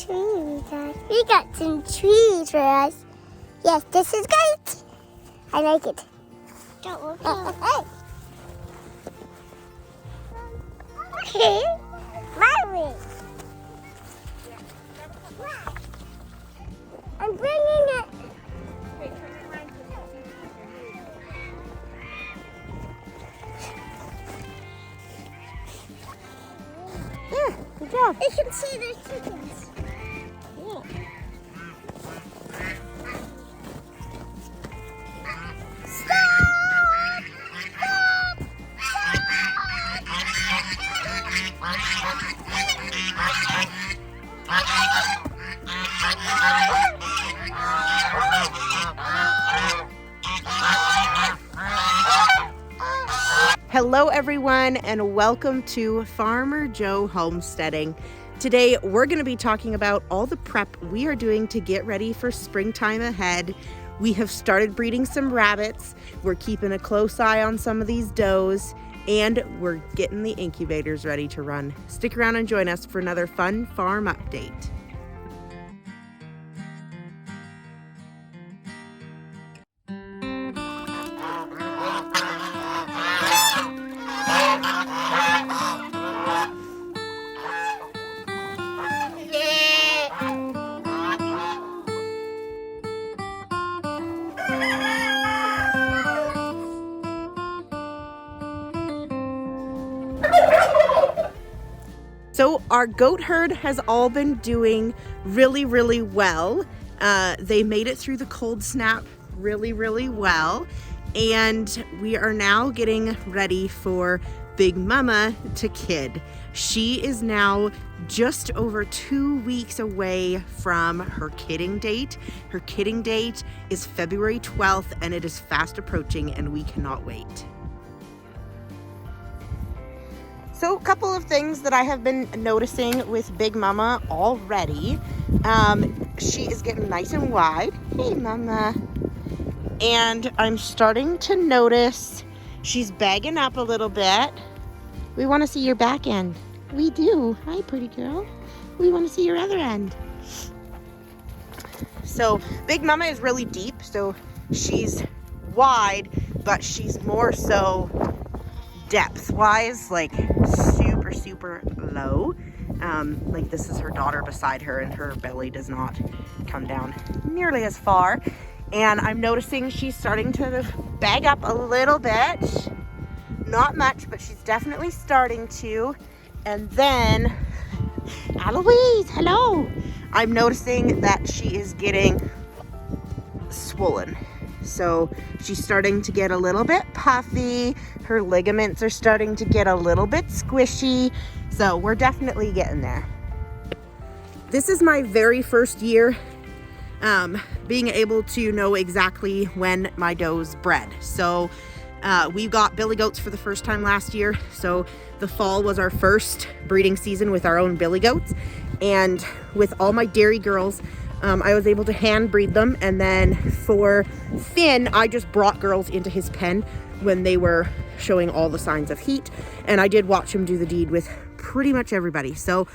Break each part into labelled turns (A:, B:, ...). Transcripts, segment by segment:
A: trees. We got some trees for us. Yes, this is great. I like it. Don't look at Okay. Mommy. I'm bringing it.
B: Yeah, good job.
A: You can see the chickens.
B: Cool.
A: Stop!
B: Hello everyone and welcome to Farmer Joe Homesteading. Today we're going to be talking about all the prep we are doing to get ready for springtime ahead. We have started breeding some rabbits, we're keeping a close eye on some of these does, and we're getting the incubators ready to run. Stick around and join us for another fun farm update. So our goat herd has all been doing really well. They made it through the cold snap really well. And we are now getting ready for Big Mama to kid. She is now just over 2 weeks away from her kidding date. Her kidding date is February 12th and it is fast approaching and we cannot wait. So a couple of things that I have been noticing with Big Mama already. She is getting nice and wide. Hey, Mama. And I'm starting to notice she's bagging up a little bit. We want to see your back end. We do. Hi, pretty girl. We want to see your other end. So Big Mama is really deep, so she's wide, but she's more so depth-wise, like super low. Like this is her daughter beside her and her belly does not come down nearly as far. And I'm noticing she's starting to bag up a little bit. Not much, but she's definitely starting to. And then, Eloise, hello. I'm noticing that she is getting swollen. So she's starting to get a little bit puffy. Her ligaments are starting to get a little bit squishy. So we're definitely getting there. This is my very first year being able to know exactly when my does bred. So we got billy goats for the first time last year. So the fall was our first breeding season with our own billy goats. And with all my dairy girls, I was able to hand breed them. And then for Finn, I just brought girls into his pen when they were showing all the signs of heat. And I did watch him do the deed with pretty much everybody. So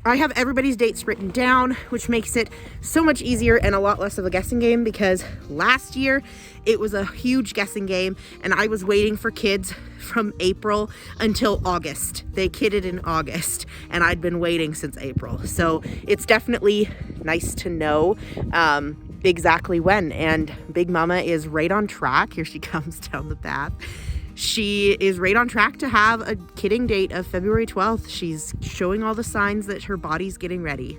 B: I have everybody's dates written down, which makes it so much easier and a lot less of a guessing game, because last year it was a huge guessing game and I was waiting for kids from April until August. They kidded in August and I'd been waiting since April. So it's definitely nice to know exactly when. And Big Mama is right on track. Here she comes down the path. She is right on track to have a kidding date of February 12th. She's showing all the signs that her body's getting ready.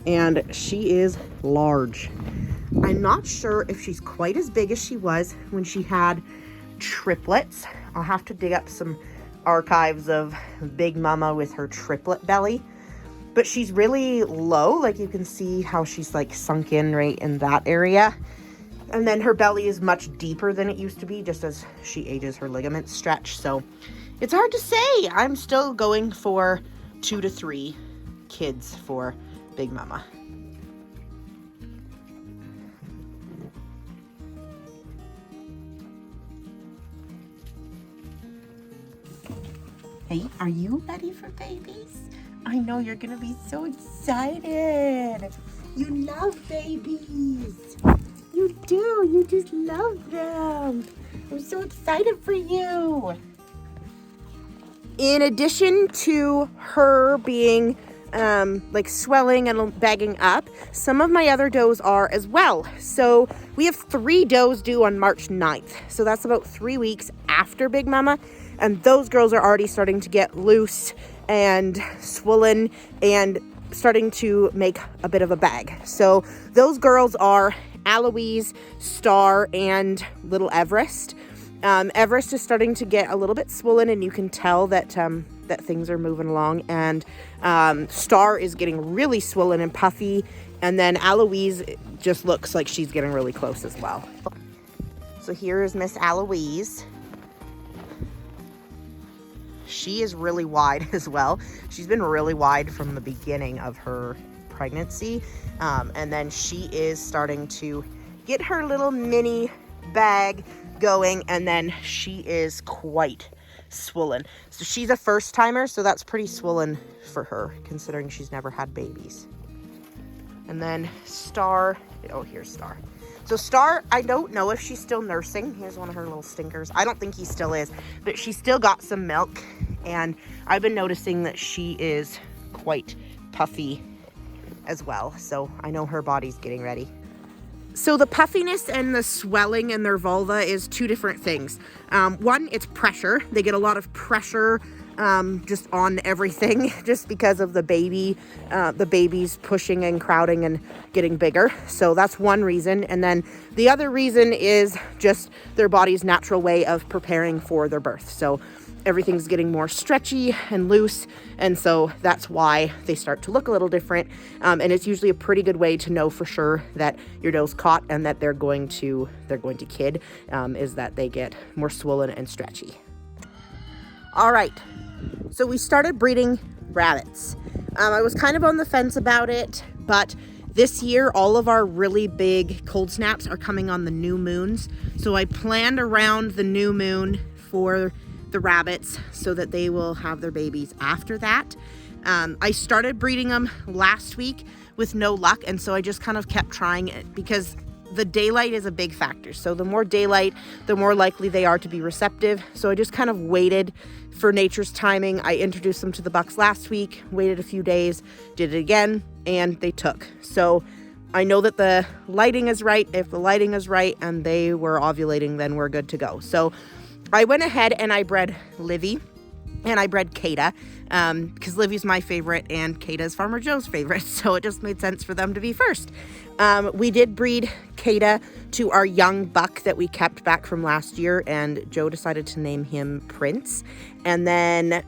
B: And she is large. I'm not sure if she's quite as big as she was when she had triplets. I'll have to dig up some archives of Big Mama with her triplet belly. But she's really low. Like you can see how she's like sunk in right in that area. And then her belly is much deeper than it used to be, just as she ages, her ligaments stretch. So it's hard to say. I'm still going for 2 to 3 kids for Big Mama. Hey, are you ready for babies? I know you're gonna be so excited. You love babies. You do. You just love them. I'm so excited for you. In addition to her being like swelling and bagging up, some of my other does are as well. So we have 3 does due on March 9th. So that's about 3 weeks after Big Mama. And those girls are already starting to get loose and swollen and starting to make a bit of a bag. So those girls are Eloise, Star, and little Everest. Everest is starting to get a little bit swollen, and you can tell that that things are moving along. And Star is getting really swollen and puffy, and then Eloise just looks like she's getting really close as well. So here is Miss Eloise. She is really wide as well. She's been really wide from the beginning of her pregnancy, and then she is starting to get her little mini bag going, and then she is quite swollen. So she's a first timer, so that's pretty swollen for her considering she's never had babies. And then Star, oh, here's Star. So Star, I don't know if she's still nursing. Here's one of her little stinkers. I don't think he still is, but she still got some milk, and I've been noticing that she is quite puffy as well. So I know her body's getting ready. So the puffiness and the swelling in their vulva is 2 different things. One, it's pressure. They get a lot of pressure just on everything just because of the babies pushing and crowding and getting bigger. So that's one reason. And then the other reason is just their body's natural way of preparing for their birth. So everything's getting more stretchy and loose, and so that's why they start to look a little different. And it's usually a pretty good way to know for sure that your doe's caught and that they're going to kid, is that they get more swollen and stretchy. All right, so we started breeding rabbits. I was kind of on the fence about it, but this year all of our really big cold snaps are coming on the new moons, so I planned around the new moon for the rabbits so that they will have their babies after that. I started breeding them last week with no luck, and so I just kind of kept trying it because the daylight is a big factor. So the more daylight, the more likely they are to be receptive. So I just kind of waited for nature's timing. I introduced them to the bucks last week, waited a few days, did it again, and they took. So I know that the lighting is right. If the lighting is right and they were ovulating, then we're good to go. So I went ahead and I bred Livy and I bred Kata, because Livy's my favorite and Kata's Farmer Joe's favorite, so it just made sense for them to be first. We did breed Kata to our young buck that we kept back from last year, and Joe decided to name him Prince. And then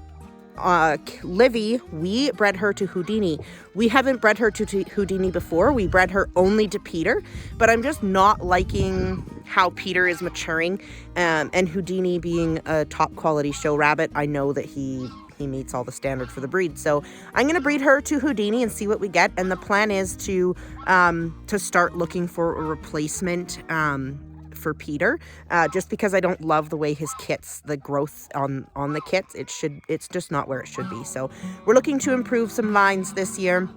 B: Livy, we bred her to Houdini. We haven't bred her to Houdini before. We bred her only to Peter, but I'm just not liking how Peter is maturing, and Houdini being a top quality show rabbit, I know that he meets all the standard for the breed. So I'm going to breed her to Houdini and see what we get. And the plan is to start looking for a replacement for Peter, just because I don't love the way his kits, the growth on the kits, it's just not where it should be. So we're looking to improve some lines this year.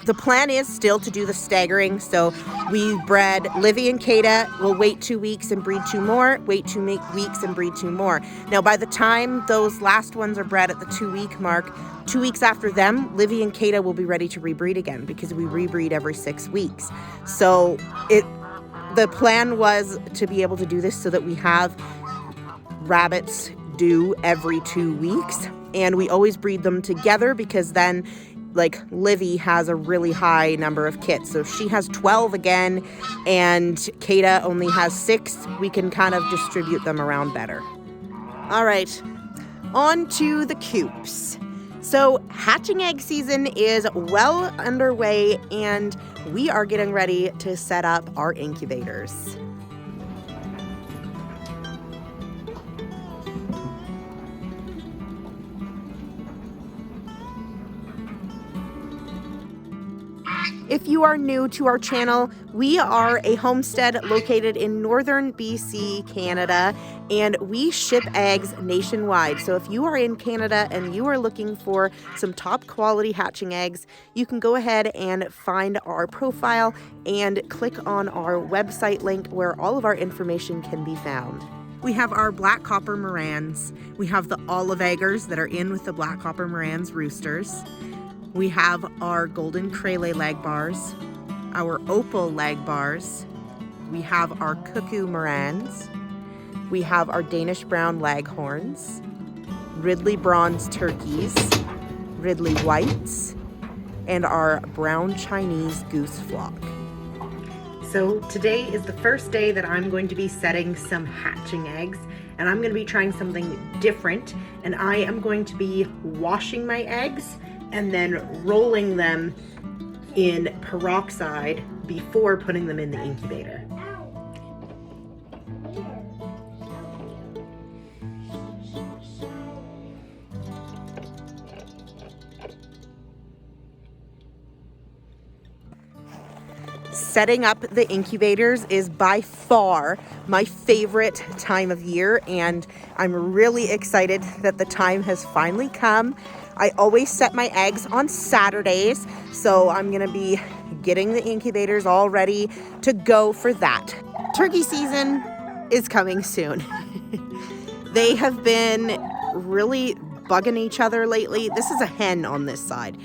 B: The plan is still to do the staggering. So we bred Livy and Kata. We'll wait 2 weeks and breed 2 more, wait 2 weeks and breed 2 more. Now, by the time those last ones are bred at the 2-week mark, 2 weeks after them, Livy and Kata will be ready to rebreed again, because we rebreed every 6 weeks. So the plan was to be able to do this so that we have rabbits due every 2 weeks, and we always breed them together, because then like Livy has a really high number of kits. So if she has 12 again and Kata only has 6, we can kind of distribute them around better. All right, on to the coops. So hatching egg season is well underway, and we are getting ready to set up our incubators. If you are new to our channel, we are a homestead located in northern BC, Canada, and we ship eggs nationwide. So if you are in Canada and you are looking for some top quality hatching eggs, you can go ahead and find our profile and click on our website link where all of our information can be found. We have our black copper Morans. We have the olive eggers that are in with the black copper Morans roosters. We have our golden Craylet leg bars, our opal leg bars. We have our cuckoo Morans. We have our Danish brown leghorns, Ridley bronze turkeys, Ridley whites, and our brown Chinese goose flock. So today is the first day that I'm going to be setting some hatching eggs, and I'm going to be trying something different, and I am going to be washing my eggs and then rolling them in peroxide before putting them in the incubator. Setting up the incubators is by far my favorite time of year, and I'm really excited that the time has finally come. I always set my eggs on Saturdays, so I'm gonna be getting the incubators all ready to go for that. Turkey season is coming soon. They have been really bugging each other lately. This is a hen on this side,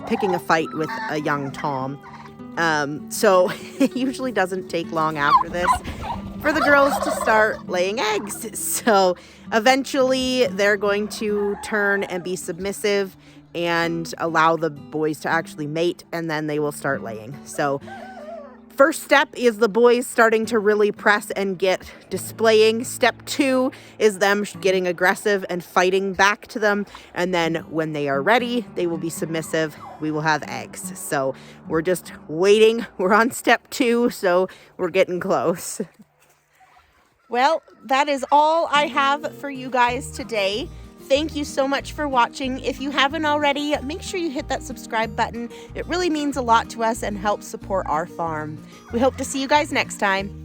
B: picking a fight with a young tom. So it usually doesn't take long after this for the girls to start laying eggs. So eventually they're going to turn and be submissive and allow the boys to actually mate, and then they will start laying. So first step is the boys starting to really press and get displaying. Step 2 is them getting aggressive and fighting back to them. And then when they are ready, they will be submissive. We will have eggs. So we're just waiting. We're on step 2, so we're getting close. Well, that is all I have for you guys today. Thank you so much for watching. If you haven't already, make sure you hit that subscribe button. It really means a lot to us and helps support our farm. We hope to see you guys next time.